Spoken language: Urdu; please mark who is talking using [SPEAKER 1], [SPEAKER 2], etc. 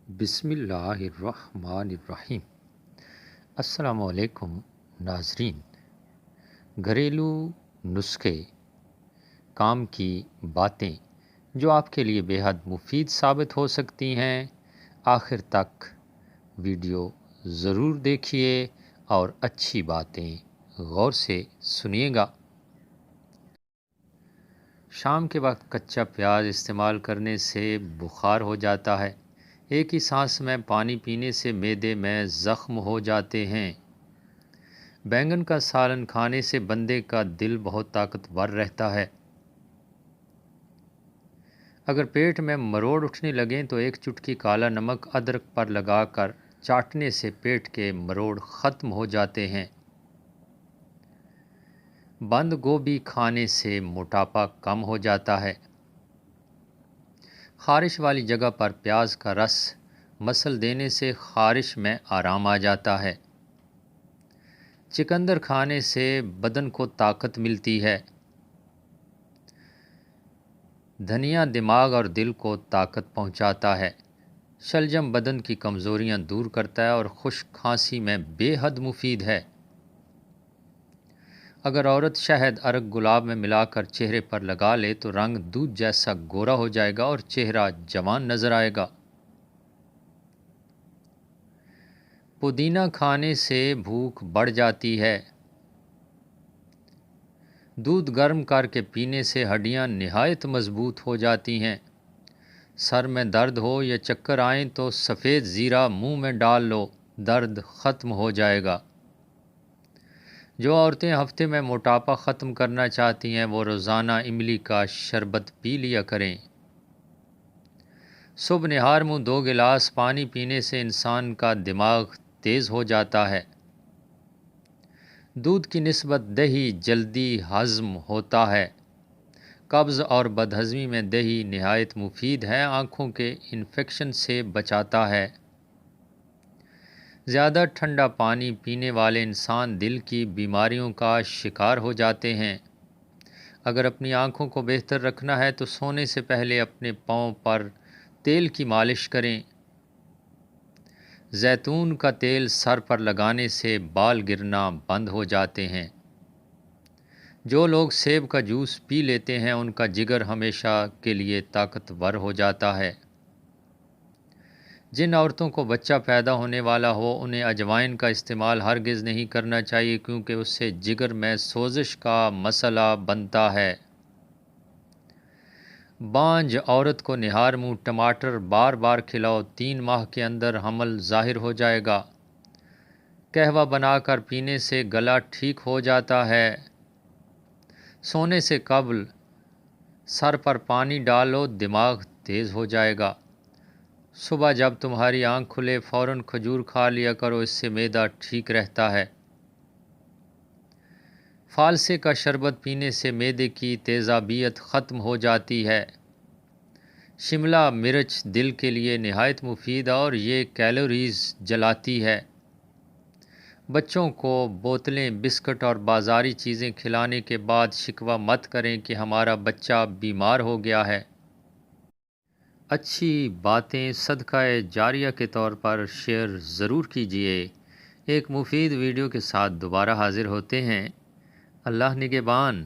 [SPEAKER 1] بسم اللہ الرحمن الرحیم۔ السلام علیکم ناظرین۔ گھریلو نسخے، کام کی باتیں جو آپ کے لیے بے حد مفید ثابت ہو سکتی ہیں، آخر تک ویڈیو ضرور دیکھیے اور اچھی باتیں غور سے سنیے گا۔ شام کے وقت کچا پیاز استعمال کرنے سے بخار ہو جاتا ہے۔ ایک ہی سانس میں پانی پینے سے معدے میں زخم ہو جاتے ہیں۔ بینگن کا سالن کھانے سے بندے کا دل بہت طاقتور رہتا ہے۔ اگر پیٹ میں مروڑ اٹھنے لگیں تو ایک چٹکی کالا نمک ادرک پر لگا کر چاٹنے سے پیٹ کے مروڑ ختم ہو جاتے ہیں۔ بند گوبھی کھانے سے موٹاپا کم ہو جاتا ہے۔ خارش والی جگہ پر پیاز کا رس مسل دینے سے خارش میں آرام آ جاتا ہے۔ چقندر کھانے سے بدن کو طاقت ملتی ہے۔ دھنیا دماغ اور دل کو طاقت پہنچاتا ہے۔ شلجم بدن کی کمزوریاں دور کرتا ہے اور خشک کھانسی میں بے حد مفید ہے۔ اگر عورت شہد ارگ گلاب میں ملا کر چہرے پر لگا لے تو رنگ دودھ جیسا گورا ہو جائے گا اور چہرہ جوان نظر آئے گا۔ پودینہ کھانے سے بھوک بڑھ جاتی ہے۔ دودھ گرم کر کے پینے سے ہڈیاں نہایت مضبوط ہو جاتی ہیں۔ سر میں درد ہو یا چکر آئیں تو سفید زیرہ منہ میں ڈال لو، درد ختم ہو جائے گا۔ جو عورتیں ہفتے میں موٹاپا ختم کرنا چاہتی ہیں وہ روزانہ املی کا شربت پی لیا کریں۔ صبح نہار منہ 2 گلاس پانی پینے سے انسان کا دماغ تیز ہو جاتا ہے۔ دودھ کی نسبت دہی جلدی ہضم ہوتا ہے۔ قبض اور بدہضمی میں دہی نہایت مفید ہے، آنکھوں کے انفیکشن سے بچاتا ہے۔ زیادہ ٹھنڈا پانی پینے والے انسان دل کی بیماریوں کا شکار ہو جاتے ہیں۔ اگر اپنی آنکھوں کو بہتر رکھنا ہے تو سونے سے پہلے اپنے پاؤں پر تیل کی مالش کریں۔ زیتون کا تیل سر پر لگانے سے بال گرنا بند ہو جاتے ہیں۔ جو لوگ سیب کا جوس پی لیتے ہیں ان کا جگر ہمیشہ کے لیے طاقتور ہو جاتا ہے۔ جن عورتوں کو بچہ پیدا ہونے والا ہو انہیں اجوائن کا استعمال ہرگز نہیں کرنا چاہیے کیونکہ اس سے جگر میں سوزش کا مسئلہ بنتا ہے۔ بانجھ عورت کو نہار منہ ٹماٹر بار بار کھلاؤ، 3 ماہ کے اندر حمل ظاہر ہو جائے گا۔ قہوہ بنا کر پینے سے گلا ٹھیک ہو جاتا ہے۔ سونے سے قبل سر پر پانی ڈالو، دماغ تیز ہو جائے گا۔ صبح جب تمہاری آنکھ کھلے فوراً کھجور کھا لیا کرو، اس سے معدہ ٹھیک رہتا ہے۔ فالسے کا شربت پینے سے معدے کی تیزابیت ختم ہو جاتی ہے۔ شملہ مرچ دل کے لیے نہایت مفید اور یہ کیلوریز جلاتی ہے۔ بچوں کو بوتلیں، بسکٹ اور بازاری چیزیں کھلانے کے بعد شکوہ مت کریں کہ ہمارا بچہ بیمار ہو گیا ہے۔ اچھی باتیں صدقہ جاریہ کے طور پر شیئر ضرور کیجیے۔ ایک مفید ویڈیو کے ساتھ دوبارہ حاضر ہوتے ہیں۔ اللہ نگہبان۔